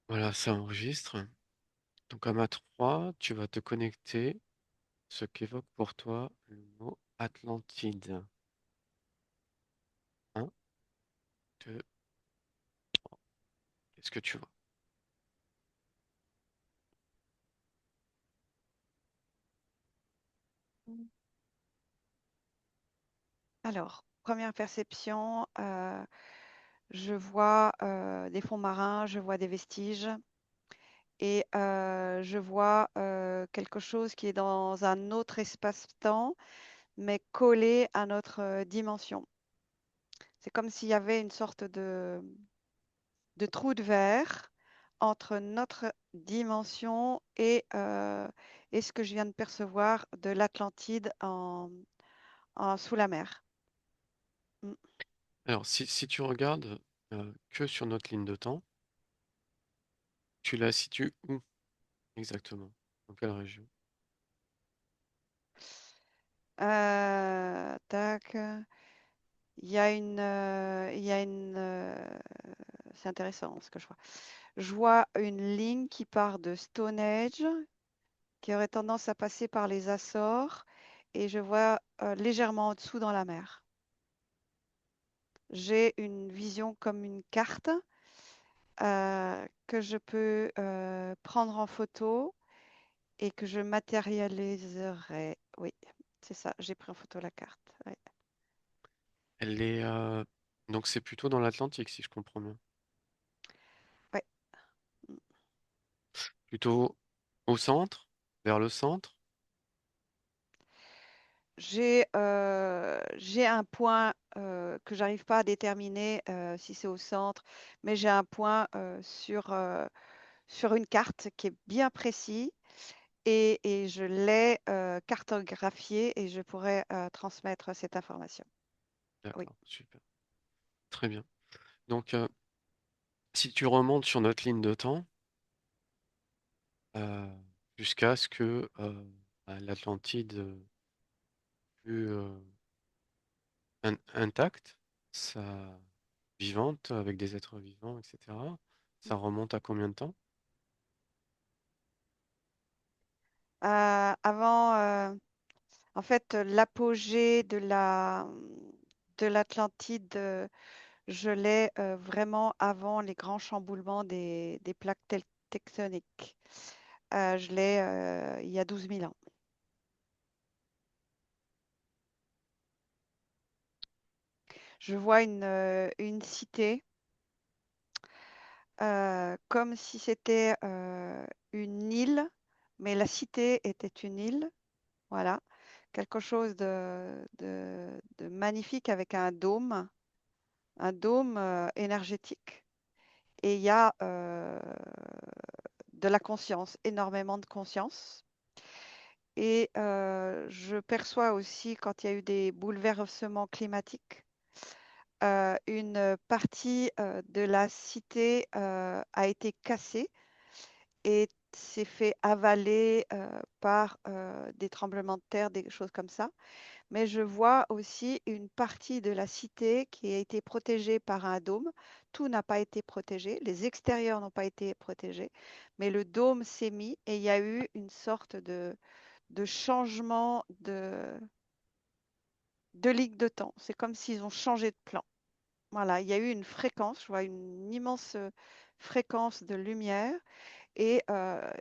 Voilà, ça enregistre. Donc à ma 3, tu vas te connecter, ce qu'évoque pour toi le mot Atlantide. Un, 2, qu'est-ce que tu vois? Mm. Alors, première perception, je vois des fonds marins, je vois des vestiges et je vois quelque chose qui est dans un autre espace-temps, mais collé à notre dimension. C'est comme s'il y avait une sorte de trou de verre entre notre dimension et ce que je viens de percevoir de l'Atlantide sous la mer. Mm. Alors si tu regardes que sur notre ligne de temps, tu la situes où exactement? Dans quelle région? Tac. C'est intéressant ce que je vois. Je vois une ligne qui part de Stonehenge, qui aurait tendance à passer par les Açores, et je vois légèrement en dessous dans la mer. J'ai une vision comme une carte que je peux prendre en photo et que je matérialiserai. Oui, c'est ça, j'ai pris en photo la carte. Ouais. Elle est donc c'est plutôt dans l'Atlantique si je comprends bien. Ouais. Plutôt au centre, vers le centre. J'ai un point que j'arrive pas à déterminer si c'est au centre, mais j'ai un point sur une carte qui est bien précis et je l'ai cartographié et je pourrais transmettre cette information. Oui. D'accord, super. Très bien. Donc si tu remontes sur notre ligne de temps, euh, jusqu'à ce que l'Atlantide fût intacte, ça vivante, avec des êtres vivants, etc. Ça remonte à combien de temps? Avant, en fait, l'apogée de l'Atlantide, je l'ai vraiment avant les grands chamboulements des plaques tectoniques. Je l'ai il y a 12 000 ans. Je vois une cité comme si c'était une île, mais la cité était une île. Voilà. Quelque chose de magnifique avec un dôme énergétique. Et il y a de la conscience, énormément de conscience. Et je perçois aussi, quand il y a eu des bouleversements climatiques, une partie de la cité a été cassée et s'est fait avaler par des tremblements de terre, des choses comme ça. Mais je vois aussi une partie de la cité qui a été protégée par un dôme. Tout n'a pas été protégé, les extérieurs n'ont pas été protégés, mais le dôme s'est mis et il y a eu une sorte de changement de ligne de temps. C'est comme s'ils ont changé de plan. Voilà, il y a eu une fréquence, je vois une immense fréquence de lumière et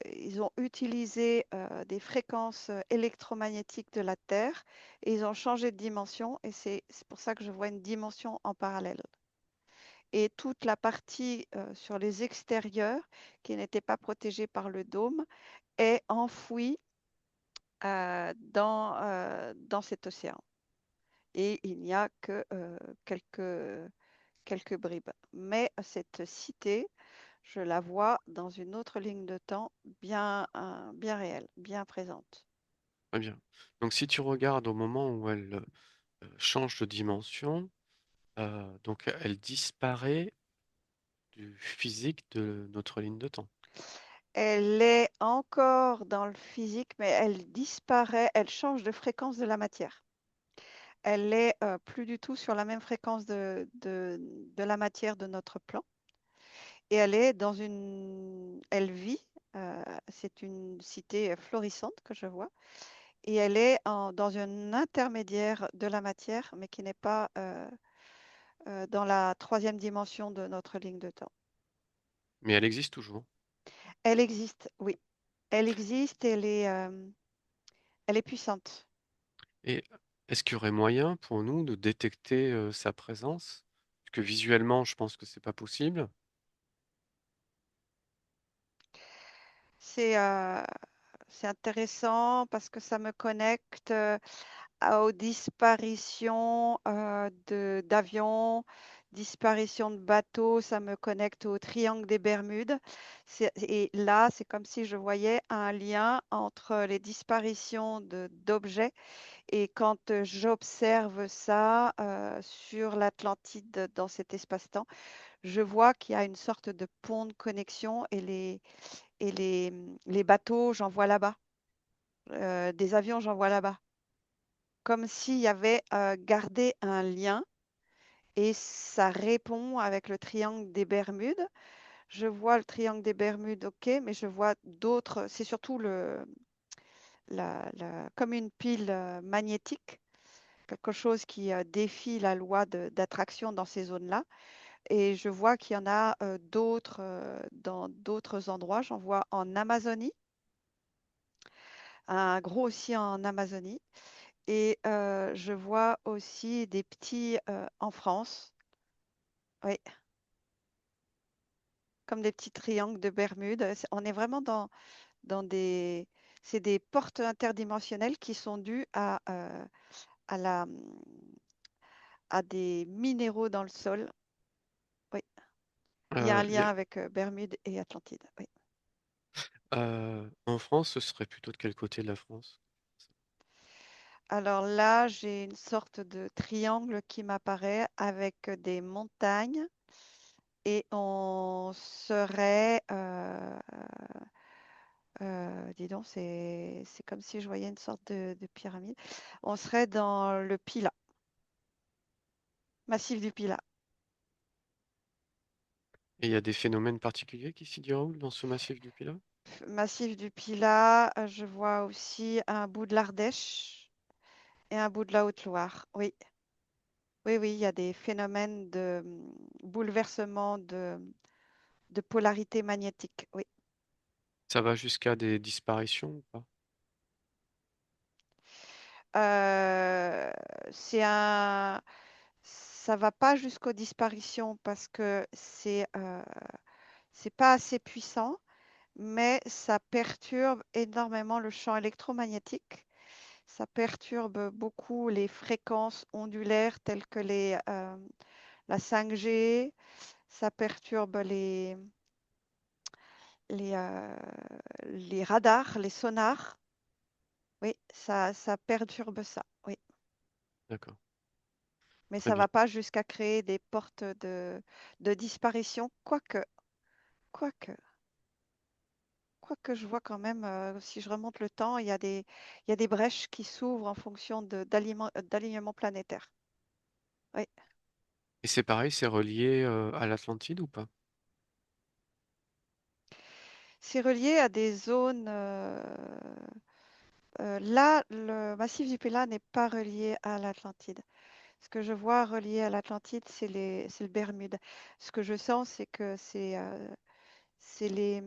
ils ont utilisé des fréquences électromagnétiques de la Terre et ils ont changé de dimension et c'est pour ça que je vois une dimension en parallèle. Et toute la partie sur les extérieurs qui n'était pas protégée par le dôme est enfouie dans cet océan. Et il n'y a que quelques bribes. Mais cette cité, je la vois dans une autre ligne de temps bien réelle, bien présente. Très bien. Donc si tu regardes au moment où elle change de dimension, donc elle disparaît du physique de notre ligne de temps. Elle est encore dans le physique, mais elle disparaît, elle change de fréquence de la matière. Elle est plus du tout sur la même fréquence de la matière de notre plan. et elle est dans elle vit, c'est une cité florissante que je vois, et elle est dans un intermédiaire de la matière, mais qui n'est pas dans la troisième dimension de notre ligne de temps. Mais elle existe toujours. Elle existe, oui. Elle existe, elle est puissante. Et est-ce qu'il y aurait moyen pour nous de détecter sa présence? Parce que visuellement, je pense que c'est pas possible. C'est euh, c'est intéressant parce que ça me connecte aux disparitions d'avions, disparitions de bateaux, ça me connecte au triangle des Bermudes. Et là, c'est comme si je voyais un lien entre les disparitions d'objets. Et quand j'observe ça sur l'Atlantide dans cet espace-temps, je vois qu'il y a une sorte de pont de connexion les bateaux, j'en vois là-bas. Des avions, j'en vois là-bas. Comme s'il y avait gardé un lien et ça répond avec le triangle des Bermudes. Je vois le triangle des Bermudes, ok, mais je vois d'autres. C'est surtout comme une pile magnétique, quelque chose qui défie la loi d'attraction dans ces zones-là. Et je vois qu'il y en a d'autres dans d'autres endroits. J'en vois en Amazonie, un gros aussi en Amazonie. Et je vois aussi des petits en France, oui, comme des petits triangles de Bermude. On est vraiment dans c'est des portes interdimensionnelles qui sont dues à à des minéraux dans le sol. Oui, il y a un Il y lien a- avec Bermude et Atlantide. Oui. en France, ce serait plutôt de quel côté de la France? Alors là, j'ai une sorte de triangle qui m'apparaît avec des montagnes et on serait, dis donc, c'est comme si je voyais une sorte de pyramide. On serait dans le Pilat, massif du Pilat. Et il y a des phénomènes particuliers qui s'y déroulent dans ce massif du Pilat? Massif du Pilat, je vois aussi un bout de l'Ardèche et un bout de la Haute-Loire. Oui, oui, oui, il y a des phénomènes de bouleversement de polarité magnétique. Oui. Ça va jusqu'à des disparitions ou pas? Euh, c'est un, Ça va pas jusqu'aux disparitions parce que c'est pas assez puissant, mais ça perturbe énormément le champ électromagnétique. Ça perturbe beaucoup les fréquences ondulaires telles que la 5G. Ça perturbe les, euh, les radars, les sonars. Oui, ça perturbe ça. Oui, D'accord, mais très ça bien. va pas jusqu'à créer des portes de disparition, quoique. Quoique je vois quand même, si je remonte le temps, il y a des brèches qui s'ouvrent en fonction d'alignement planétaire. Oui. Et c'est pareil, c'est relié à l'Atlantide ou pas? C'est relié à des zones. Là, le massif du Pilat n'est pas relié à l'Atlantide. Ce que je vois relié à l'Atlantide, c'est le Bermude. Ce que je sens, c'est que c'est les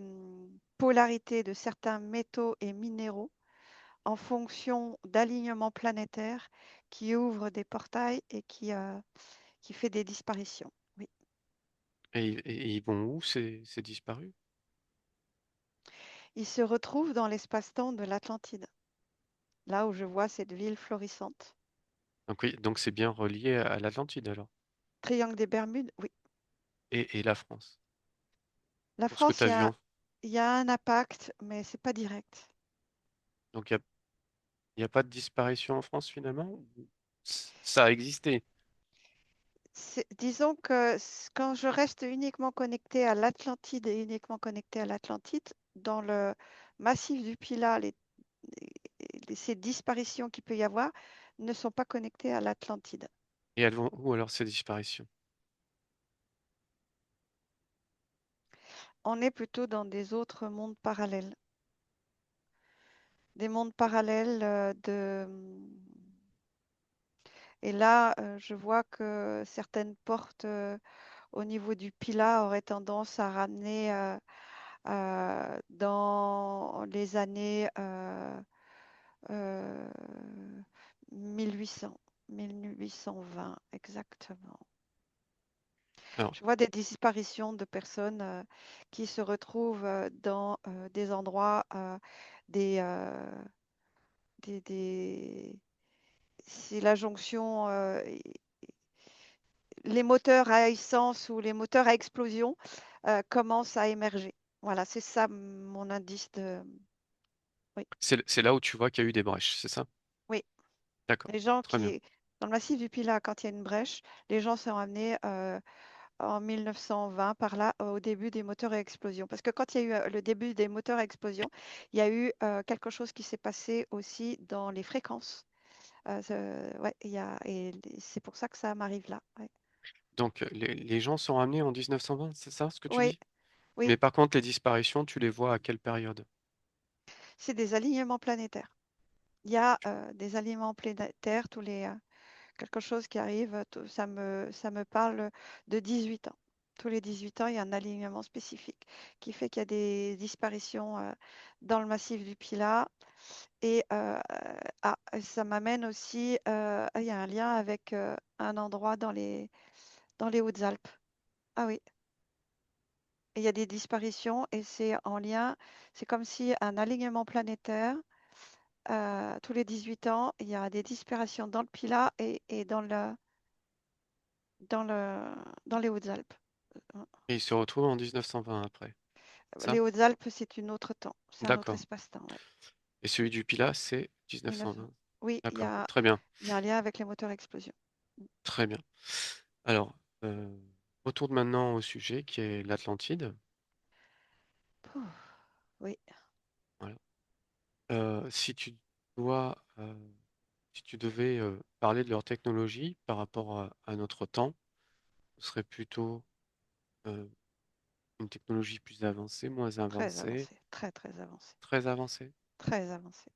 polarités de certains métaux et minéraux en fonction d'alignements planétaires qui ouvrent des portails et qui fait des disparitions. Oui. Et ils vont où ces disparus? Il se retrouve dans l'espace-temps de l'Atlantide, là où je vois cette ville florissante. Donc oui, donc c'est bien relié à l'Atlantide alors. Triangle des Bermudes, oui. Et la France. La Pour ce que France, tu as vu il y a un impact, mais c'est pas direct. donc il y a pas de disparition en France finalement? Ou ça a existé. Disons que quand je reste uniquement connecté à l'Atlantide et uniquement connecté à l'Atlantide, dans le massif du Pilat, ces disparitions qu'il peut y avoir ne sont pas connectées à l'Atlantide. Et elles vont où alors ces disparitions? on est plutôt dans des autres mondes parallèles. Des mondes parallèles et là, je vois que certaines portes au niveau du Pila auraient tendance à ramener dans les années euh, 1800, 1820 exactement. Alors, Je vois des disparitions de personnes qui se retrouvent dans des endroits, des, euh, des- c'est la jonction, les moteurs à essence ou les moteurs à explosion commencent à émerger. Voilà, c'est ça mon indice de... Oui, c'est là où tu vois qu'il y a eu des brèches, c'est ça? oui. D'accord, Les gens très bien. qui... Dans le massif du Pilat, quand il y a une brèche, les gens sont amenés en 1920 par là au début des moteurs à explosion. Parce que quand il y a eu le début des moteurs à explosion, il y a eu quelque chose qui s'est passé aussi dans les fréquences. Ouais, et c'est pour ça que ça m'arrive là. Ouais. Donc, les gens sont ramenés en 1920, c'est ça ce que tu Oui, dis? oui, Mais par contre, les disparitions, tu les vois à quelle période? c'est des alignements planétaires. Il y a des alignements planétaires, quelque chose qui arrive, ça me parle de 18 ans. Tous les 18 ans, il y a un alignement spécifique qui fait qu'il y a des disparitions dans le massif du Pilat. Et ça m'amène aussi, il y a un lien avec un endroit dans les Hautes-Alpes. Ah oui, il y a des disparitions et c'est en lien, c'est comme si un alignement planétaire, tous les 18 ans, il y a des disparitions dans le Pilat et dans dans les Hautes-Alpes. Euh, Et ils se retrouvent en 1920 après, ça? Les Hautes-Alpes, c'est une autre temps, c'est un autre D'accord. espace-temps, ouais. Et celui du Pilat, c'est 1900. 1920. Oui, D'accord, très bien, il y a un lien avec les moteurs à explosion. très bien. Alors, retourne maintenant au sujet qui est l'Atlantide. Pouf, oui, Voilà. Si tu dois, si tu devais parler de leur technologie par rapport à notre temps, ce serait plutôt euh, une technologie plus avancée, moins très avancée, avancé, très très avancé, très avancée. très avancé.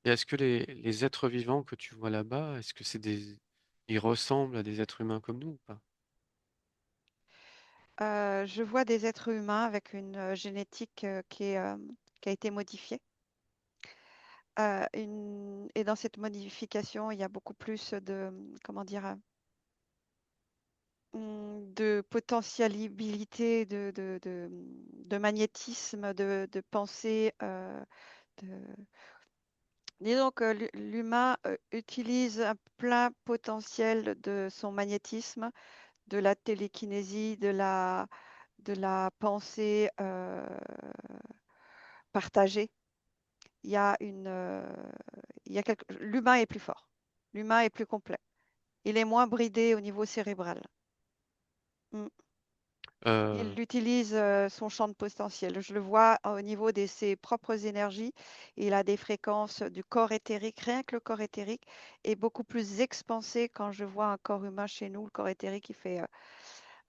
Et est-ce que les êtres vivants que tu vois là-bas, est-ce que c'est des, ils ressemblent à des êtres humains comme nous ou pas? Je vois des êtres humains avec une génétique qui a été modifiée. Et dans cette modification, il y a beaucoup plus de, comment dire, de potentialité, de magnétisme, de pensée. Disons que l'humain utilise un plein potentiel de son magnétisme, de la télékinésie, de la pensée partagée. Il y a l'humain est plus fort. L'humain est plus complet. Il est moins bridé au niveau cérébral. Mm. Euh, Il utilise son champ de potentiel. Je le vois au niveau de ses propres énergies. Il a des fréquences du corps éthérique. Rien que le corps éthérique est beaucoup plus expansé quand je vois un corps humain chez nous. Le corps éthérique, il fait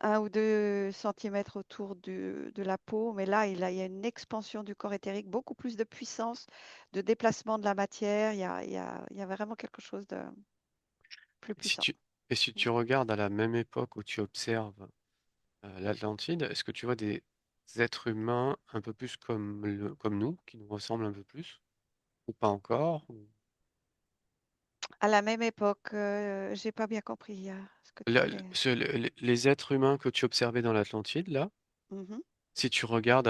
1 ou 2 centimètres autour de la peau. Mais là, il y a une expansion du corps éthérique, beaucoup plus de puissance, de déplacement de la matière. Il y a vraiment quelque chose de plus si puissant. tu, et si Mm. tu regardes à la même époque où tu observes l'Atlantide, est-ce que tu vois des êtres humains un peu plus comme, comme nous, qui nous ressemblent un peu plus, ou pas encore? À la même époque, j'ai pas bien compris ce que tu voulais. Les êtres humains que tu observais dans l'Atlantide, là, Mhm. si tu regardes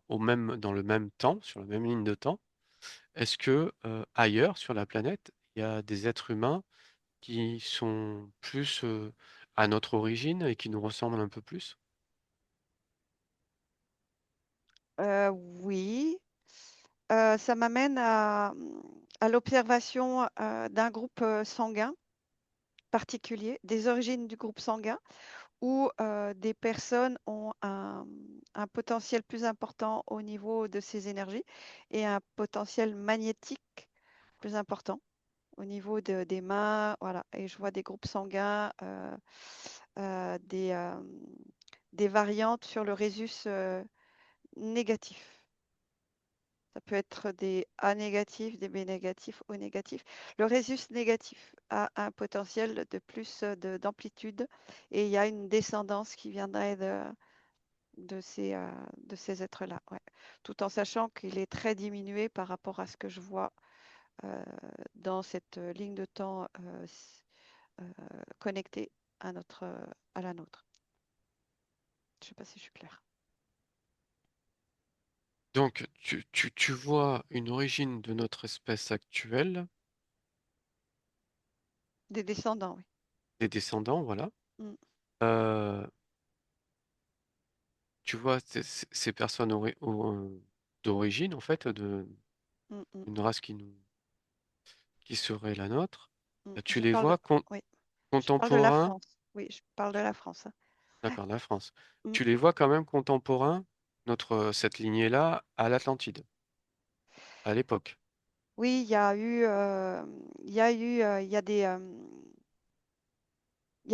dans le même temps, sur la même ligne de temps, est-ce que ailleurs sur la planète, il y a des êtres humains qui sont plus à notre origine et qui nous ressemblent un peu plus? Oui, ça m'amène à l'observation d'un groupe sanguin particulier, des origines du groupe sanguin, où des personnes ont un potentiel plus important au niveau de ces énergies et un potentiel magnétique plus important au niveau des mains. Voilà. Et je vois des groupes sanguins, des des variantes sur le rhésus négatif. Ça peut être des A négatifs, des B négatifs, O négatifs. Le rhésus négatif a un potentiel de plus d'amplitude et il y a une descendance qui viendrait de de ces êtres-là, ouais. Tout en sachant qu'il est très diminué par rapport à ce que je vois euh, dans cette ligne de temps connectée à à la nôtre. Je ne sais pas si je suis claire. Donc, tu vois une origine de notre espèce actuelle, Des descendants, oui. des descendants, voilà. Mm, Euh, Tu vois ces personnes d'origine, en fait, mm, mm, d'une race qui serait la nôtre. mm. Tu Je les parle de, vois oui, je parle de la contemporains, France. Oui, je parle de la France, hein. d'accord, la France. Mm. Tu les vois quand même contemporains, cette lignée-là, à l'Atlantide, à l'époque. Oui, il y a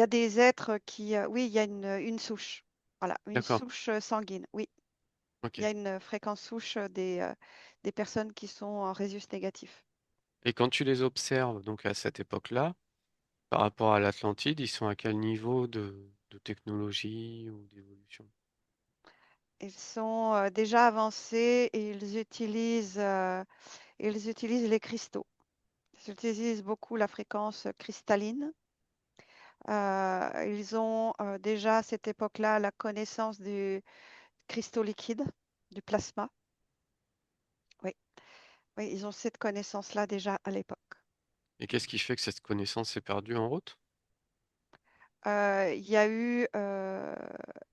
des êtres qui, oui, il y a une souche. Voilà, une D'accord, souche sanguine. Oui, ok. il y a une fréquence souche des personnes qui sont en rhésus négatif. Et quand tu les observes, donc à cette époque-là, par rapport à l'Atlantide, ils sont à quel niveau de technologie ou d'évolution? Ils sont déjà avancés et ils utilisent les cristaux. Ils utilisent beaucoup la fréquence cristalline. Ils ont déjà à cette époque-là la connaissance du cristaux liquide, du plasma. Oui, oui, ils ont cette connaissance-là déjà à l'époque. Et qu'est-ce qui fait que cette connaissance s'est perdue en route? Il y a eu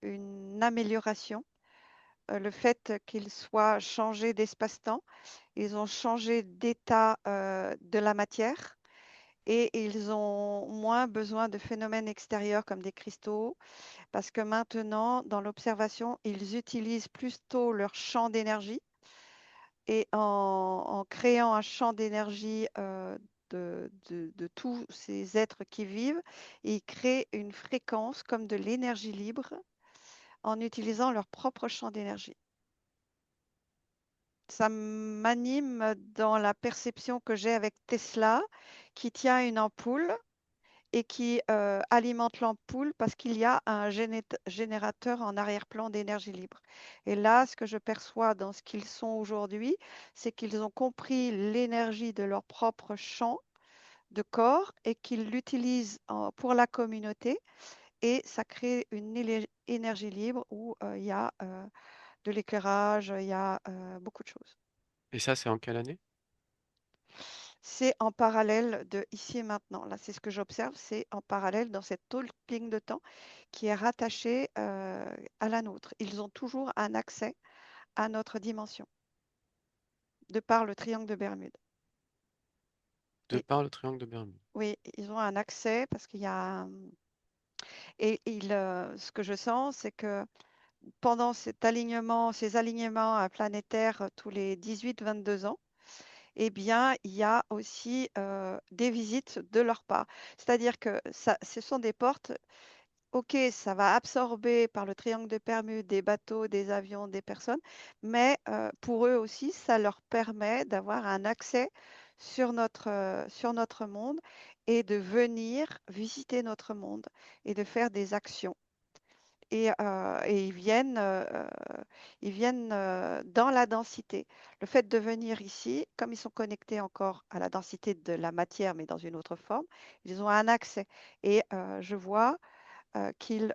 une amélioration. Le fait qu'ils soient changés d'espace-temps, ils ont changé d'état de la matière et ils ont moins besoin de phénomènes extérieurs comme des cristaux parce que maintenant, dans l'observation, ils utilisent plutôt leur champ d'énergie et en créant un champ d'énergie de tous ces êtres qui vivent, ils créent une fréquence comme de l'énergie libre en utilisant leur propre champ d'énergie. Ça m'anime dans la perception que j'ai avec Tesla, qui tient une ampoule et qui alimente l'ampoule parce qu'il y a un générateur en arrière-plan d'énergie libre. Et là, ce que je perçois dans ce qu'ils sont aujourd'hui, c'est qu'ils ont compris l'énergie de leur propre champ de corps et qu'ils l'utilisent pour la communauté et ça crée une énergie libre où il y a de l'éclairage, il y a beaucoup de choses. Et ça, c'est en quelle année? C'est en parallèle de ici et maintenant. Là, c'est ce que j'observe, c'est en parallèle dans cette autre ligne de temps qui est rattachée à la nôtre. Ils ont toujours un accès à notre dimension, de par le triangle de Bermude. De Oui, par le triangle de Bermude. oui, ils ont un accès parce qu'il y a... Et ce que je sens, c'est que pendant cet alignement, ces alignements planétaires tous les 18-22 ans, eh bien, il y a aussi des visites de leur part. C'est-à-dire que ça, ce sont des portes. Ok, ça va absorber par le triangle de Bermude des bateaux, des avions, des personnes, mais pour eux aussi, ça leur permet d'avoir un accès sur notre monde et de venir visiter notre monde et de faire des actions. Et ils viennent dans la densité. Le fait de venir ici, comme ils sont connectés encore à la densité de la matière, mais dans une autre forme, ils ont un accès. Et je vois qu'ils,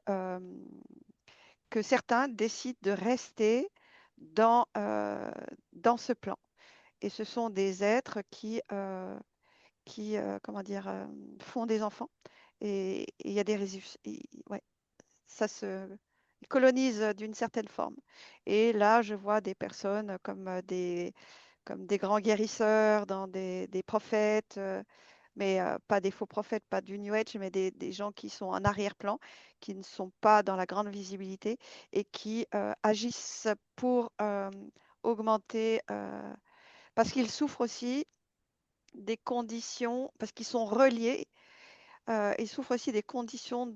que certains décident de rester dans, dans ce plan. Et ce sont des êtres comment dire, font des enfants. Et il y a des résultats. Ouais, ça se ils colonisent d'une certaine forme. Et là, je vois des personnes comme des grands guérisseurs, dans des prophètes, mais pas des faux prophètes, pas du New Age, mais des gens qui sont en arrière-plan, qui ne sont pas dans la grande visibilité et qui agissent pour augmenter, parce qu'ils souffrent aussi des conditions, parce qu'ils sont reliés, ils souffrent aussi des conditions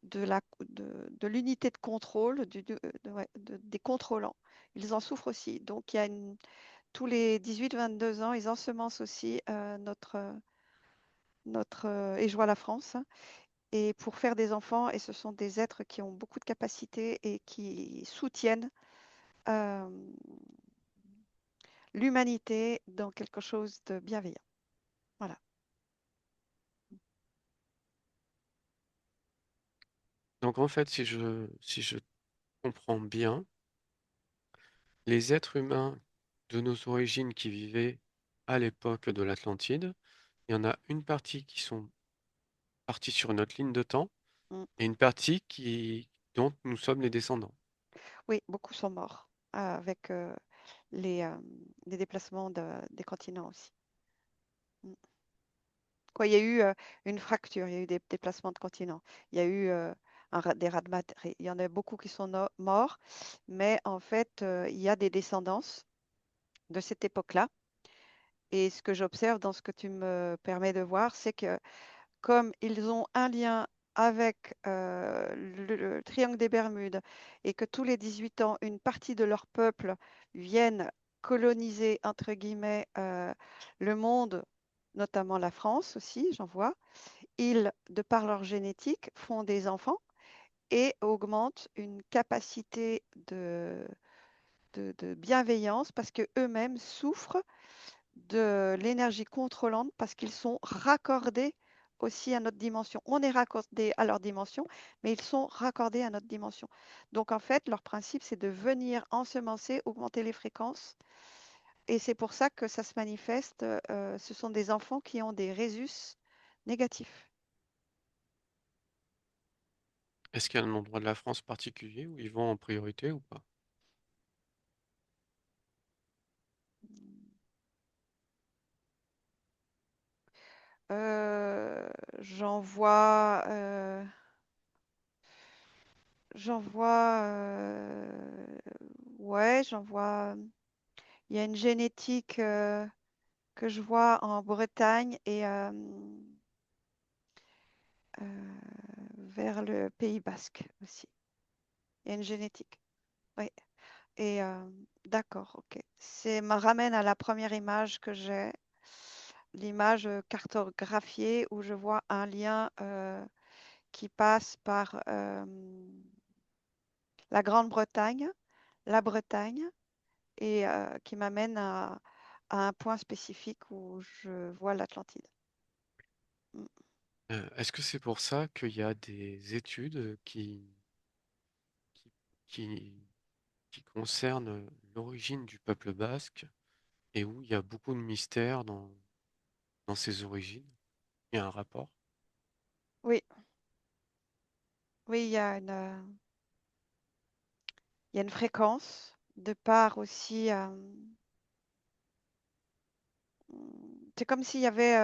de l'unité de contrôle ouais, des contrôlants. Ils en souffrent aussi. Donc, tous les 18-22 ans, ils ensemencent aussi et je vois la France, hein, et pour faire des enfants. Et ce sont des êtres qui ont beaucoup de capacités et qui soutiennent euh, l'humanité dans quelque chose de bienveillant. Voilà. Donc en fait, si je comprends bien, les êtres humains de nos origines qui vivaient à l'époque de l'Atlantide, il y en a une partie qui sont partis sur notre ligne de temps Mm. et une partie dont nous sommes les descendants. Oui, beaucoup sont morts avec les, euh, les déplacements des continents aussi. Mm. Quoi, il y a eu une fracture, il y a eu des déplacements de continents, il y a eu des raz-de-marée. Il y en a beaucoup qui sont morts, mais en fait, il y a des descendances de cette époque-là. Et ce que j'observe dans ce que tu me permets de voir, c'est que comme ils ont un lien avec le triangle des Bermudes et que tous les 18 ans, une partie de leur peuple viennent coloniser, entre guillemets, le monde, notamment la France aussi, j'en vois, ils, de par leur génétique, font des enfants et augmentent une capacité de bienveillance parce que eux-mêmes souffrent de l'énergie contrôlante parce qu'ils sont raccordés aussi à notre dimension. On est raccordé à leur dimension, mais ils sont raccordés à notre dimension. Donc en fait, leur principe, c'est de venir ensemencer, augmenter les fréquences. Et c'est pour ça que ça se manifeste. Ce sont des enfants qui ont des résus négatifs. Est-ce qu'il y a un endroit de la France particulier où ils vont en priorité ou pas? Euh, j'en vois, j'en vois, ouais, j'en vois. Il y a une génétique que je vois en Bretagne et vers le Pays Basque aussi. Il y a une génétique. Oui. Et d'accord, ok. C'est me ramène à la première image que j'ai, l'image cartographiée où je vois un lien qui passe par la Grande-Bretagne, la Bretagne, et qui m'amène à un point spécifique où je vois l'Atlantide. Mm. Est-ce que c'est pour ça qu'il y a des études qui, qui, qui concernent l'origine du peuple basque et où il y a beaucoup de mystères dans ses origines? Il y a un rapport? Oui, oui, il y a une fréquence de part aussi. C'est comme s'il y avait,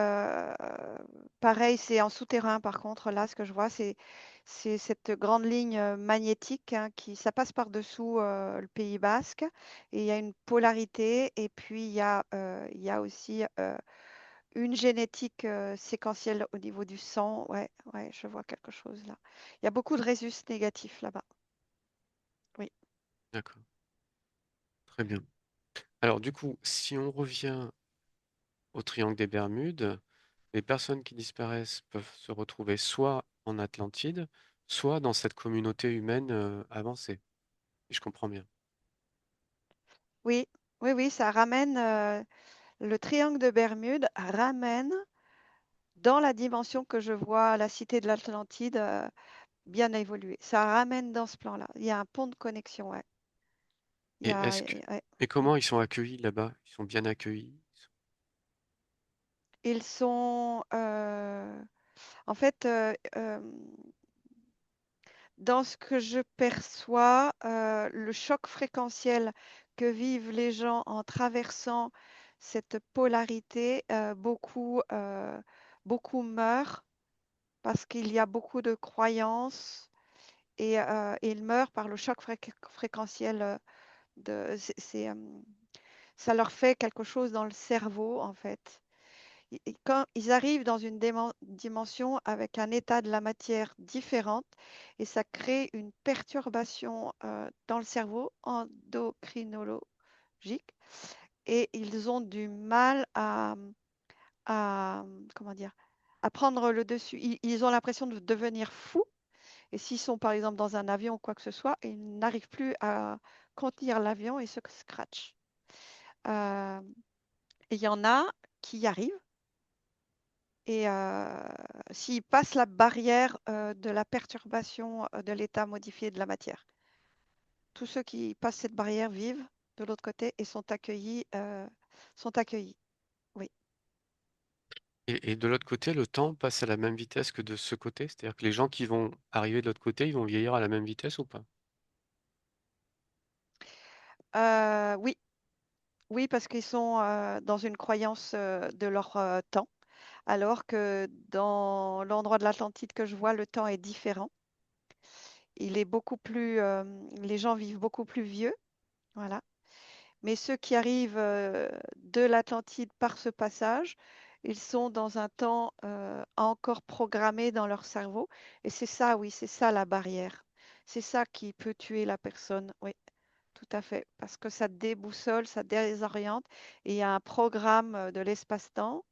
pareil, c'est en souterrain par contre, là, ce que je vois, c'est cette grande ligne magnétique, hein, ça passe par-dessous le Pays Basque et il y a une polarité et puis il y a aussi une génétique séquentielle au niveau du sang. Ouais, ouais, je vois quelque chose là. Il y a beaucoup de résus négatifs là-bas. Oui, D'accord, très bien. Alors du coup, si on revient au triangle des Bermudes, les personnes qui disparaissent peuvent se retrouver soit en Atlantide, soit dans cette communauté humaine avancée, si je comprends bien. oui, oui, oui, ça ramène le triangle de Bermude ramène dans la dimension que je vois la cité de l'Atlantide bien évoluer. Ça ramène dans ce plan-là. Il y a un pont de connexion, ouais. Il y Et a, est-ce que ouais. et comment ils sont accueillis là-bas? Ils sont bien accueillis? Ils sont, en fait, dans ce que je perçois, le choc fréquentiel que vivent les gens en traversant cette polarité, beaucoup meurent parce qu'il y a beaucoup de croyances et ils meurent par le choc fréquentiel de, ça leur fait quelque chose dans le cerveau, en fait. Quand ils arrivent dans une dimension avec un état de la matière différente, et ça crée une perturbation dans le cerveau endocrinologique, et ils ont du mal comment dire, à prendre le dessus. Ils ont l'impression de devenir fous, et s'ils sont par exemple dans un avion ou quoi que ce soit, ils n'arrivent plus à contenir l'avion et se scratchent. Euh, et il y en a qui y arrivent. Et s'ils passent la barrière de la perturbation de l'état modifié de la matière, tous ceux qui passent cette barrière vivent de l'autre côté et sont accueillis, sont accueillis. Oui. Et de l'autre côté, le temps passe à la même vitesse que de ce côté? C'est-à-dire que les gens qui vont arriver de l'autre côté, ils vont vieillir à la même vitesse ou pas? Oui, oui, parce qu'ils sont dans une croyance de leur temps, alors que dans l'endroit de l'Atlantide que je vois, le temps est différent. Il est beaucoup plus, les gens vivent beaucoup plus vieux, voilà. Mais ceux qui arrivent de l'Atlantide par ce passage, ils sont dans un temps encore programmé dans leur cerveau. Et c'est ça, oui, c'est ça la barrière. C'est ça qui peut tuer la personne, oui, tout à fait. Parce que ça déboussole, ça désoriente. Et il y a un programme de l'espace-temps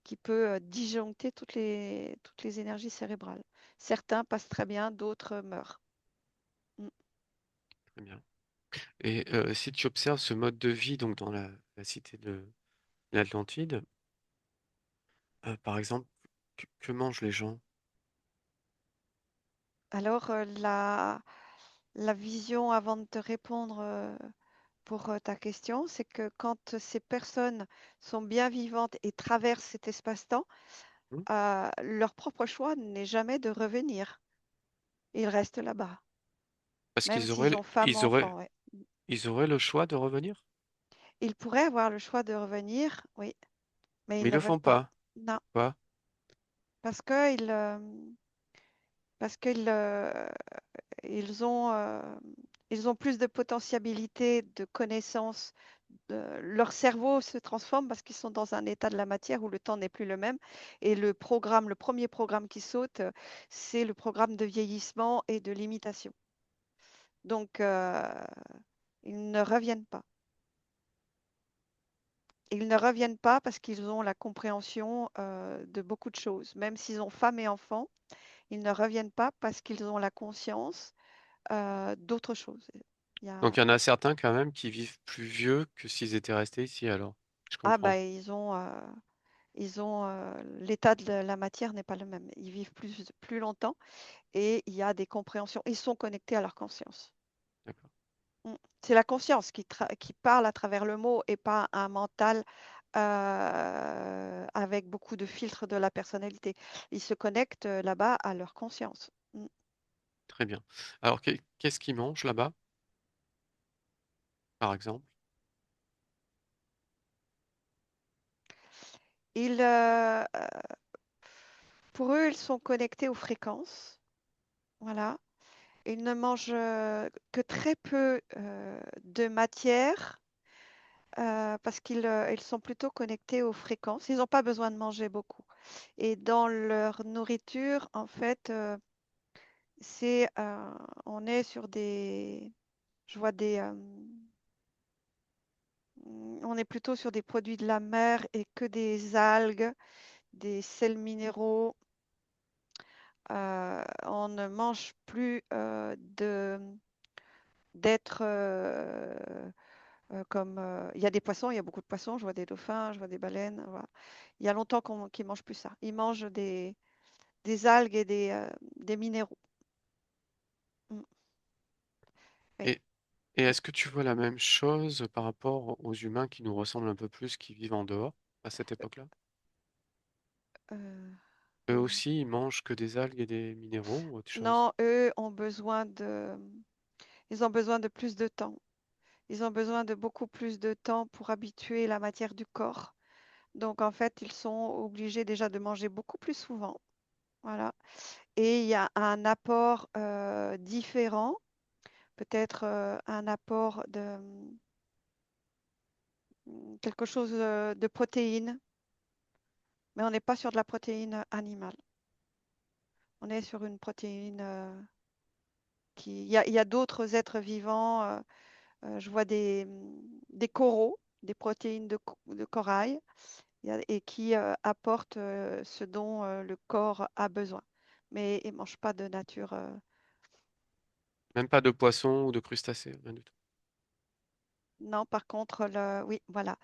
qui peut disjoncter toutes les énergies cérébrales. Certains passent très bien, d'autres meurent. Mm. Très bien. Et si tu observes ce mode de vie donc dans la cité de l'Atlantide, par exemple, que mangent les gens? Alors, la vision, avant de te répondre pour ta question, c'est que quand ces personnes sont bien vivantes et traversent cet espace-temps, Hmm. leur propre choix n'est jamais de revenir. Ils restent là-bas, Parce même qu'ils s'ils auraient, ont femme ou enfant. Ouais. ils auraient le choix de revenir, Ils pourraient avoir le choix de revenir, oui, mais mais ils ils ne le veulent font pas. pas. Non, Quoi? parce qu'ils ils ils ont plus de potentialité de connaissances. Leur cerveau se transforme parce qu'ils sont dans un état de la matière où le temps n'est plus le même. Et le premier programme qui saute, c'est le programme de vieillissement et de limitation. Donc, ils ne reviennent pas. Ils ne reviennent pas parce qu'ils ont la compréhension de beaucoup de choses. Même s'ils ont femme et enfants, ils ne reviennent pas parce qu'ils ont la conscience d'autre chose. Il y Donc a... il y en a certains quand même qui vivent plus vieux que s'ils étaient restés ici alors. Je Ah comprends. bah ils ont l'état de la matière n'est pas le même. Ils vivent plus longtemps et il y a des compréhensions. Ils sont connectés à leur conscience. D'accord. Mm. C'est la conscience qui parle à travers le mot et pas un mental avec beaucoup de filtres de la personnalité. Ils se connectent là-bas à leur conscience. Mm. Très bien. Alors qu'est-ce qu'ils mangent là-bas, par exemple? Ils, pour eux, ils sont connectés aux fréquences. Voilà. Ils ne mangent que très peu de matière parce qu'ils sont plutôt connectés aux fréquences. Ils n'ont pas besoin de manger beaucoup. Et dans leur nourriture, en fait, c'est, on est sur je vois on est plutôt sur des produits de la mer et que des algues, des sels minéraux. On ne mange plus d'êtres comme il y a des poissons, il y a beaucoup de poissons, je vois des dauphins, je vois des baleines. Voilà. Il y a longtemps qu'ils ne mangent plus ça. Ils mangent des algues et des minéraux. Mm, oui. Et, et est-ce que tu vois la même chose par rapport aux humains qui nous ressemblent un peu plus, qui vivent en dehors à cette époque-là? Euh, Eux mm. aussi, ils mangent que des algues et des minéraux ou autre chose? Non, eux ils ont besoin de plus de temps. Ils ont besoin de beaucoup plus de temps pour habituer la matière du corps. Donc, en fait, ils sont obligés déjà de manger beaucoup plus souvent. Voilà. Et il y a un apport différent, peut-être un apport de quelque chose de protéines mais on n'est pas sur de la protéine animale. On est sur une protéine il y a d'autres êtres vivants. Je vois des coraux, des protéines de corail, et qui apportent ce dont le corps a besoin. Mais ils ne mangent pas de nature. Même pas de poisson ou de crustacés, rien du tout. Non, par contre, oui, voilà.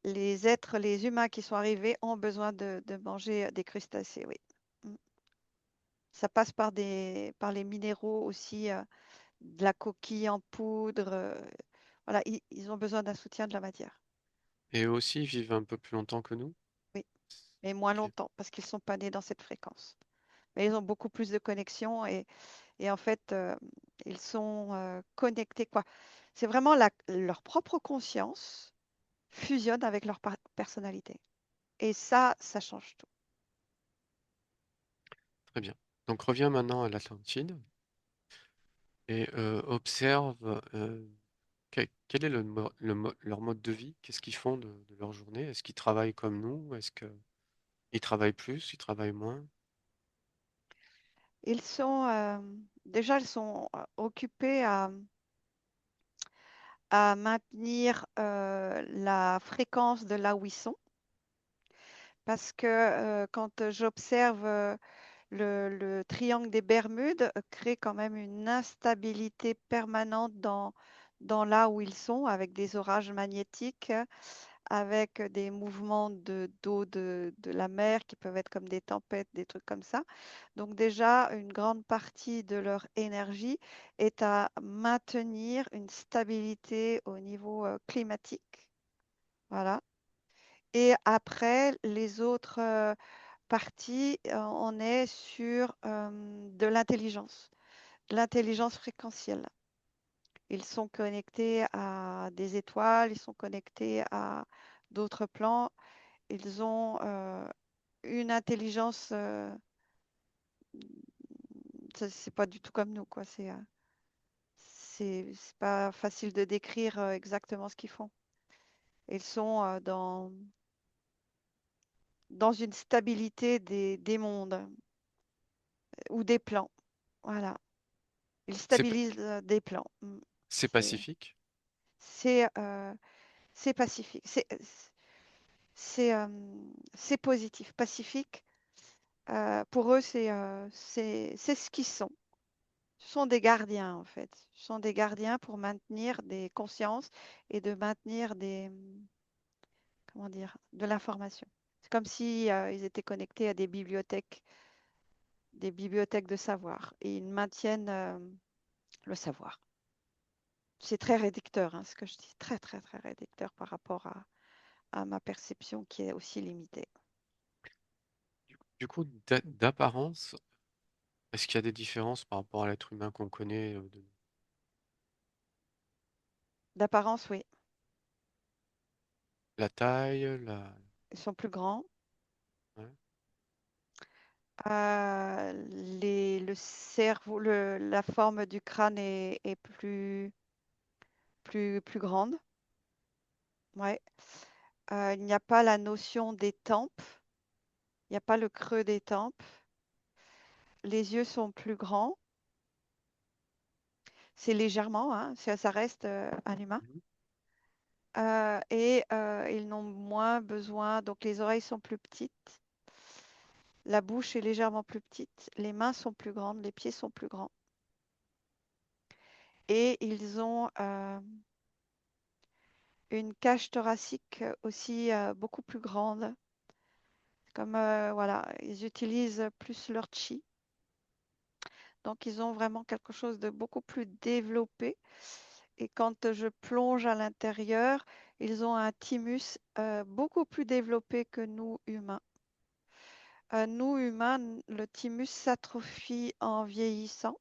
Les humains qui sont arrivés ont besoin de manger des crustacés, oui. Mm. Ça passe par les minéraux aussi, de la coquille en poudre. Voilà, ils ont besoin d'un soutien de la matière. Et eux aussi, ils vivent un peu plus longtemps que nous. Oui, mais moins Ok. longtemps parce qu'ils sont pas nés dans cette fréquence. Mais ils ont beaucoup plus de connexions et en fait, ils sont connectés, quoi. C'est vraiment leur propre conscience fusionne avec leur personnalité. Et ça change tout. Très bien. Donc reviens maintenant à l'Atlantide et observe quel est leur mode de vie, qu'est-ce qu'ils font de leur journée? Est-ce qu'ils travaillent comme nous? Est-ce qu'ils travaillent plus, ils travaillent moins? Ils sont déjà ils sont occupés à maintenir la fréquence de là où ils sont. Parce que quand j'observe le triangle des Bermudes crée quand même une instabilité permanente dans là où ils sont, avec des orages magnétiques, avec des mouvements d'eau de la mer qui peuvent être comme des tempêtes, des trucs comme ça. Donc déjà, une grande partie de leur énergie est à maintenir une stabilité au niveau climatique. Voilà. Et après, les autres parties, on est sur de l'intelligence fréquentielle. Ils sont connectés à des étoiles, ils sont connectés à d'autres plans. Ils ont une intelligence, c'est pas du tout comme nous, quoi. C'est pas facile de décrire exactement ce qu'ils font. Ils sont dans une stabilité des mondes ou des plans. Voilà. Ils C'est pa- stabilisent des plans. Mm. c'est C'est pacifique? c'est c'est pacifique. C'est euh, c'est positif. Pacifique, pour eux, c'est ce qu'ils sont. Ce sont des gardiens, en fait. Ce sont des gardiens pour maintenir des consciences et de maintenir comment dire, de l'information. C'est comme si ils étaient connectés à des bibliothèques de savoir, et ils maintiennent le savoir. C'est très réducteur, hein, ce que je dis, très très très réducteur par rapport à ma perception qui est aussi limitée. Du coup, d'apparence, est-ce qu'il y a des différences par rapport à l'être humain qu'on connaît de D'apparence, oui, la taille, la... ils sont plus grands. Ouais. Le cerveau, la forme du crâne est plus grande. Ouais. Il n'y a pas la notion des tempes. Il n'y a pas le creux des tempes. Les yeux sont plus grands. C'est légèrement, hein, ça reste un humain. Mhm. Et ils n'ont moins besoin, donc les oreilles sont plus petites, la bouche est légèrement plus petite, les mains sont plus grandes, les pieds sont plus grands. Et ils ont une cage thoracique aussi beaucoup plus grande. Comme voilà, ils utilisent plus leur chi. Donc ils ont vraiment quelque chose de beaucoup plus développé. Et quand je plonge à l'intérieur, ils ont un thymus beaucoup plus développé que nous humains. Nous humains, le thymus s'atrophie en vieillissant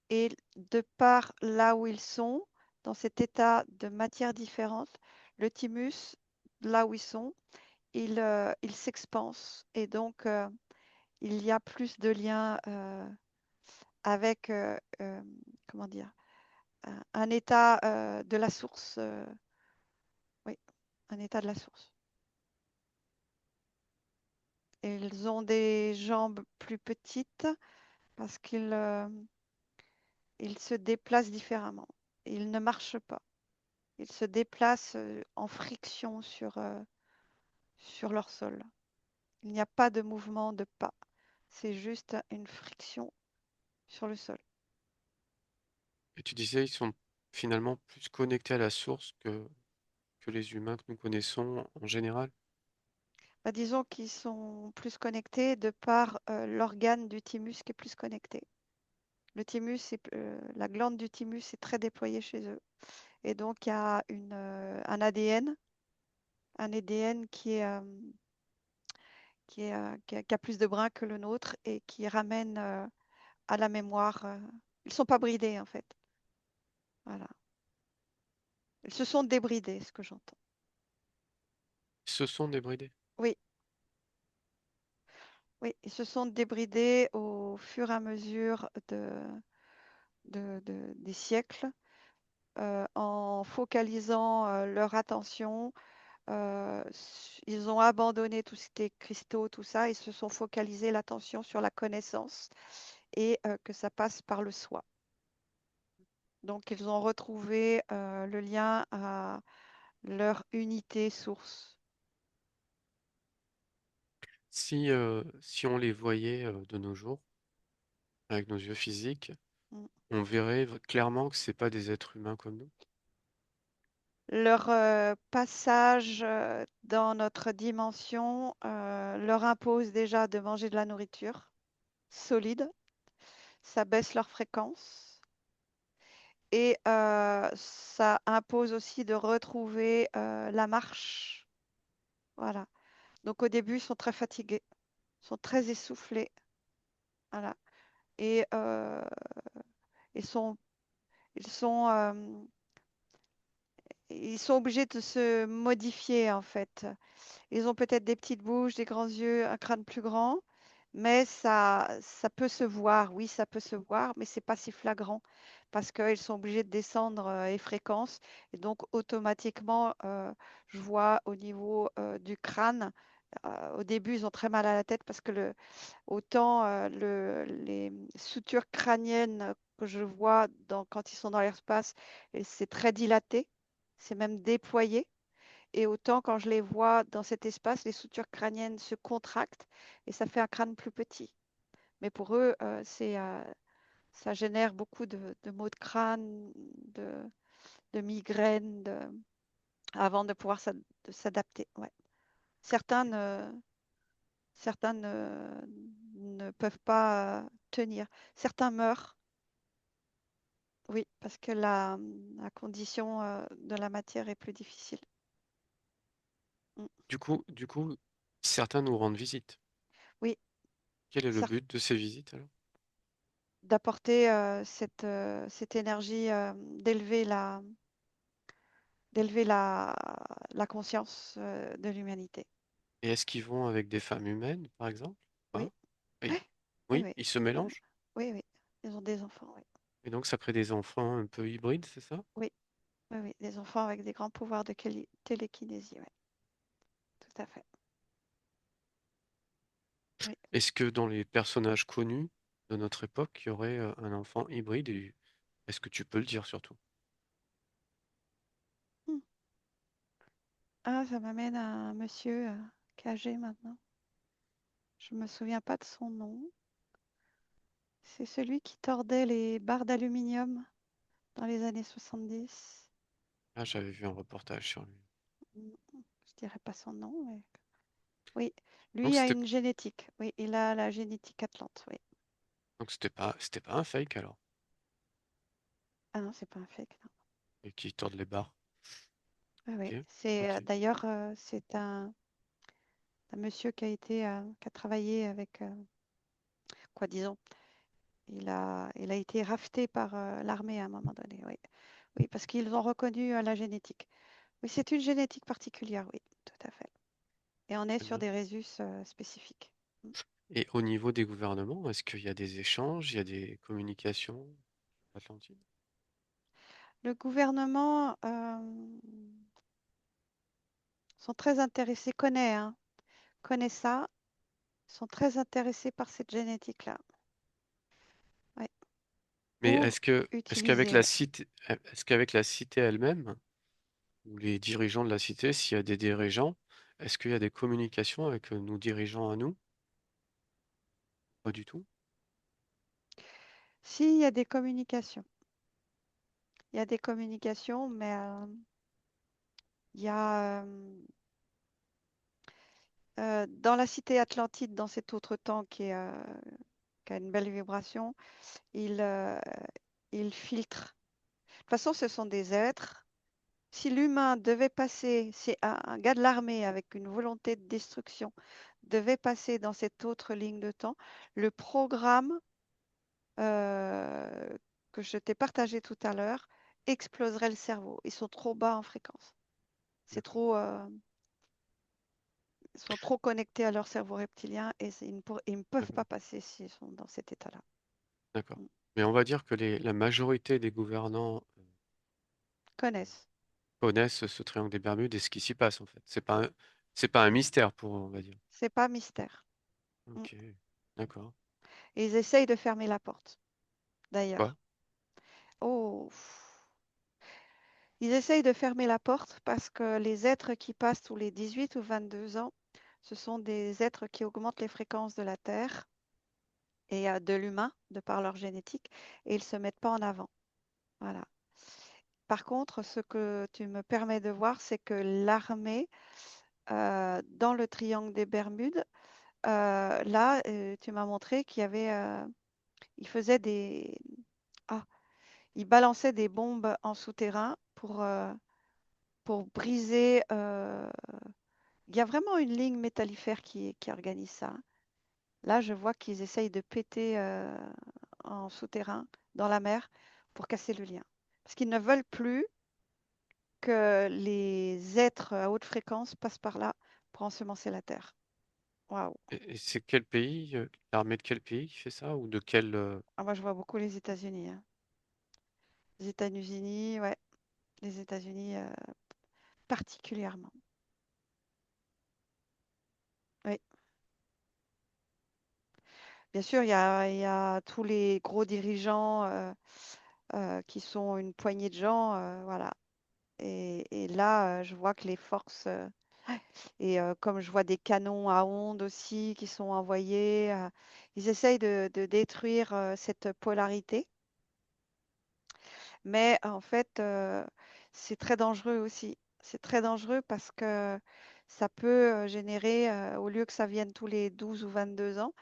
et de par là où ils sont, dans cet état de matière différente, le thymus, là où ils sont, il s'expanse et donc il y a plus de liens avec, comment dire, un état de la source. Oui, un état de la source. Ils ont des jambes plus petites parce ils se déplacent différemment. Ils ne marchent pas. Ils se déplacent en friction sur leur sol. Il n'y a pas de mouvement de pas. C'est juste une friction sur le sol. Et tu disais, ils sont finalement plus connectés à la source que les humains que nous connaissons en général. Bah, disons qu'ils sont plus connectés de par l'organe du thymus qui est plus connecté. Le thymus, la glande du thymus est très déployée chez eux. Et donc, il y a un ADN qui a plus de brins que le nôtre et qui ramène à la mémoire. Ils sont pas bridés, en fait. Voilà. Ils se sont débridés, ce que j'entends. Ils se sont débridés. Oui, oui, ils se sont débridés au fur et à mesure des siècles en focalisant leur attention. Ils ont abandonné tout ce qui était cristaux, tout ça, ils se sont focalisés l'attention sur la connaissance et que ça passe par le soi. Donc, ils ont retrouvé le lien à leur unité source. Si on les voyait de nos jours, avec nos yeux physiques, Mm. on verrait clairement que c'est pas des êtres humains comme nous. Leur passage dans notre dimension leur impose déjà de manger de la nourriture solide, ça baisse leur fréquence et ça impose aussi de retrouver la marche. Voilà. Donc au début, ils sont très fatigués, ils sont très essoufflés. Voilà. Et ils sont, ils sont, ils sont obligés de se modifier en fait. Ils ont peut-être des petites bouches, des grands yeux, un crâne plus grand, mais ça peut se voir. Oui, ça peut se voir, mais c'est pas si flagrant parce qu'ils sont obligés de descendre les fréquences. Et donc, automatiquement, je vois au niveau du crâne, au début, ils ont très mal à la tête parce que autant les sutures crâniennes que je vois quand ils sont dans l'espace, et c'est très dilaté, c'est même déployé. Et autant quand je les vois dans cet espace, les sutures crâniennes se contractent et ça fait un crâne plus petit. Mais pour eux, ça génère beaucoup de maux de crâne, de migraines, avant de pouvoir de s'adapter. Ouais. Certains ne, certains ne peuvent pas tenir. Certains meurent, oui, parce que la condition de la matière est plus difficile. Mm. Du coup, certains nous rendent visite. Oui, Quel est le cer- but de ces visites alors? d'apporter cette énergie, d'élever la conscience de l'humanité. Et est-ce qu'ils vont avec des femmes humaines, par exemple? Oui, Pas? Et- oui, oui, oui, oui, ils se oui, mélangent. oui, oui. Ils ont des enfants, oui. Et donc ça crée des enfants un peu hybrides, c'est ça? Oui, oui, oui, des enfants avec des grands pouvoirs de télékinésie, oui, tout à fait. Oui. Est-ce que dans les personnages connus de notre époque, il y aurait un enfant hybride et est-ce que tu peux le dire surtout? Hmm. Ah, ça m'amène à un monsieur qui est âgé maintenant. Je me souviens pas de son nom. C'est celui qui tordait les barres d'aluminium dans les années 70. Ah, j'avais vu un reportage sur lui. Hmm, je dirais pas son nom, mais oui, Donc lui a c'était une génétique. Oui, il a la génétique Atlante. Oui. donc c'était pas un fake alors Ah non, c'est pas un fake, non. et qui tordent les barres. Oui, oui. Ok, C'est ok. d'ailleurs c'est un monsieur qui a travaillé avec quoi, disons. Il a été rafté par l'armée à un moment donné. Oui, oui, parce qu'ils ont reconnu la génétique. Oui, c'est une génétique particulière. Oui, tout à fait. Et on est Très sur bien. des rhésus spécifiques. Mm. Et au niveau des gouvernements, est-ce qu'il y a des échanges, il y a des communications atlantiques? Le gouvernement sont très intéressés, connaît ça. Ils sont très intéressés par cette génétique-là, ouais, Mais pour utiliser. est-ce qu'avec la cité elle-même, ou les dirigeants de la cité, s'il y a des dirigeants, est-ce qu'il y a des communications avec nos dirigeants à nous? Pas du tout. S'il y a des communications, il y a des communications, mais il y a dans la cité Atlantide, dans cet autre temps qui a une belle vibration, il, il filtre. De toute façon, ce sont des êtres. Si l'humain devait passer, si un gars de l'armée avec une volonté de destruction devait passer dans cette autre ligne de temps, le programme euh, que je t'ai partagé tout à l'heure exploserait le cerveau. Ils sont trop bas en fréquence. C'est D'accord. trop, ils sont trop connectés à leur cerveau reptilien et ils ne peuvent D'accord. pas passer s'ils sont dans cet état-là. D'accord. Mm. Mais on va dire que la majorité des gouvernants Connaissent. connaissent ce triangle des Bermudes et ce qui s'y passe en fait. C'est pas un mystère pour eux, on va dire. C'est pas mystère. Mm. Ok. D'accord. Et ils essayent de fermer la porte, Quoi? d'ailleurs. Oh, ils essayent de fermer la porte parce que les êtres qui passent tous les 18 ou 22 ans, ce sont des êtres qui augmentent les fréquences de la Terre et de l'humain de par leur génétique et ils ne se mettent pas en avant. Voilà. Par contre, ce que tu me permets de voir, c'est que l'armée, dans le triangle des Bermudes, là, tu m'as montré qu'il y avait, ils faisaient ah, ils balançaient des bombes en souterrain pour briser. Il y a vraiment une ligne métallifère qui organise ça. Là, je vois qu'ils essayent de péter en souterrain dans la mer pour casser le lien. Parce qu'ils ne veulent plus que les êtres à haute fréquence passent par là pour ensemencer la Terre. Waouh. Et c'est quel pays, l'armée de quel pays qui fait ça? Ou de quel Ah, moi, je vois beaucoup les États-Unis, hein. Les États-Unis, ouais, les États-Unis particulièrement. Oui, bien sûr, il y a tous les gros dirigeants qui sont une poignée de gens, voilà. Et là, je vois que les forces, et comme je vois des canons à ondes aussi qui sont envoyés, ils essayent de détruire cette polarité. Mais en fait, c'est très dangereux aussi. C'est très dangereux parce que ça peut générer, au lieu que ça vienne tous les 12 ou 22 ans,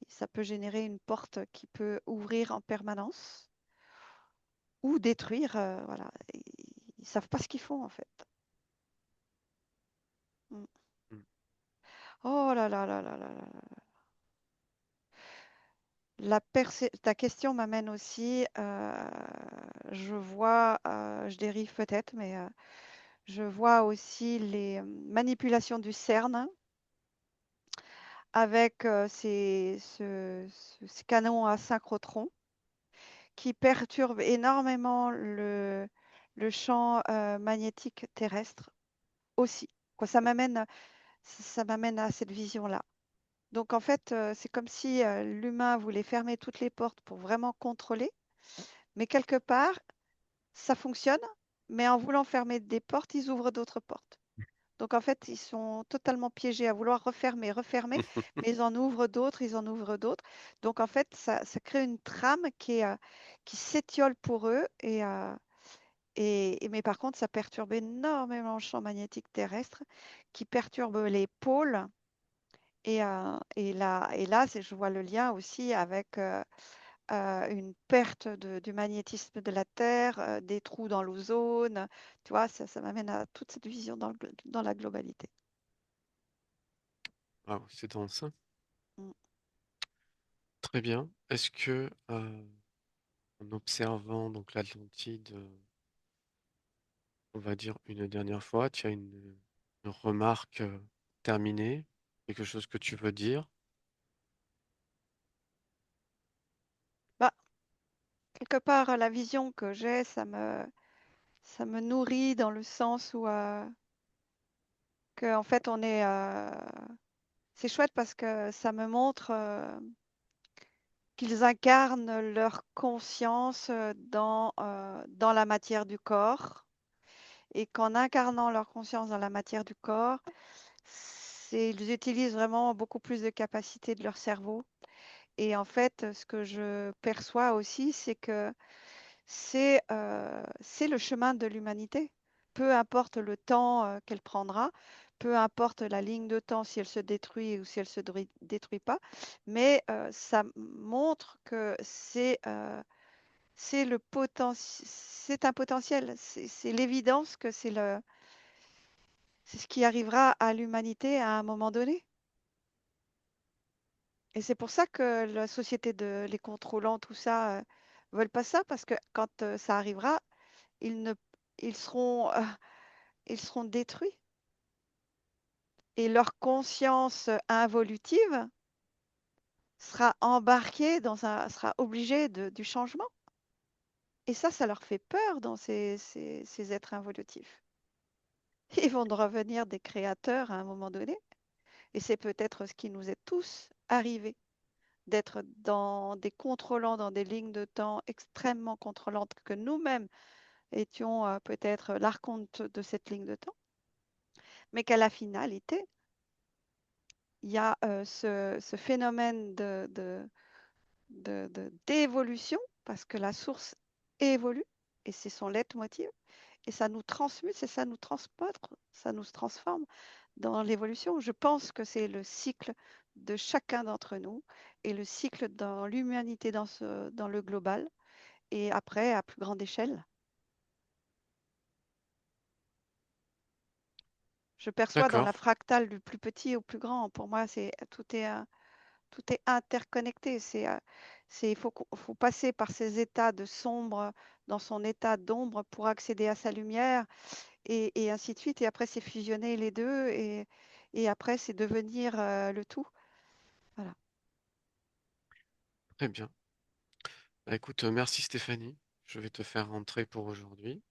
ça peut générer une porte qui peut ouvrir en permanence ou détruire. Voilà. Ils savent pas ce qu'ils font en fait. Mm. Hmm. Oh là là là là là là là. Ta question m'amène aussi, je vois, je dérive peut-être, mais je vois aussi les manipulations du CERN avec ces canons à synchrotron qui perturbent énormément le champ magnétique terrestre aussi. Quoi, ça m'amène à cette vision-là. Donc en fait, c'est comme si l'humain voulait fermer toutes les portes pour vraiment contrôler, mais quelque part, ça fonctionne, mais en voulant fermer des portes, ils ouvrent d'autres portes. Donc en fait, ils sont totalement piégés à vouloir refermer, refermer, mais ils en ouvrent d'autres, ils en ouvrent d'autres. Donc en fait, ça crée une trame qui s'étiole pour eux, mais par contre, ça perturbe énormément le champ magnétique terrestre, qui perturbe les pôles. Et là, je vois le lien aussi avec une perte du magnétisme de la Terre, des trous dans l'ozone. Tu vois, ça m'amène à toute cette vision dans la globalité. Ah, c'est dense, hein. Mm. Très bien. Est-ce que, en observant donc l'Atlantide, on va dire une dernière fois, tu as une remarque terminée, quelque chose que tu veux dire? Bah, quelque part, la vision que j'ai, ça me nourrit dans le sens où que, en fait, c'est chouette parce que ça me montre qu'ils incarnent leur conscience dans la matière du corps et qu'en incarnant leur conscience dans la matière du corps, ils utilisent vraiment beaucoup plus de capacités de leur cerveau. Et en fait, ce que je perçois aussi, c'est que c'est le chemin de l'humanité. Peu importe le temps qu'elle prendra, peu importe la ligne de temps, si elle se détruit ou si elle se détruit pas, mais ça montre que c'est c'est un potentiel, c'est l'évidence que c'est ce qui arrivera à l'humanité à un moment donné. Et c'est pour ça que la société de les contrôlants, tout ça, veulent pas ça, parce que quand ça arrivera, ils ne, ils seront, ils seront détruits et leur conscience involutive sera embarquée sera obligée du changement. Et ça leur fait peur dans ces êtres involutifs. Ils vont revenir des créateurs à un moment donné. Et c'est peut-être ce qui nous est tous arrivé, d'être dans des contrôlants, dans des lignes de temps extrêmement contrôlantes, que nous-mêmes étions peut-être l'archonte de cette ligne de temps, mais qu'à la finalité, il y a ce phénomène d'évolution, parce que la source évolue, et c'est son leitmotiv, et ça nous transmute, et ça nous transporte, ça nous transforme dans l'évolution. Je pense que c'est le cycle de chacun d'entre nous, et le cycle dans l'humanité, dans le global, et après à plus grande échelle. Je perçois dans D'accord, la fractale du plus petit au plus grand. Pour moi, tout est interconnecté. Faut passer par ces états de sombre dans son état d'ombre pour accéder à sa lumière et ainsi de suite. Et après, c'est fusionner les deux et après, c'est devenir le tout. Voilà. très bien. Bah, écoute, merci Stéphanie. Je vais te faire rentrer pour aujourd'hui.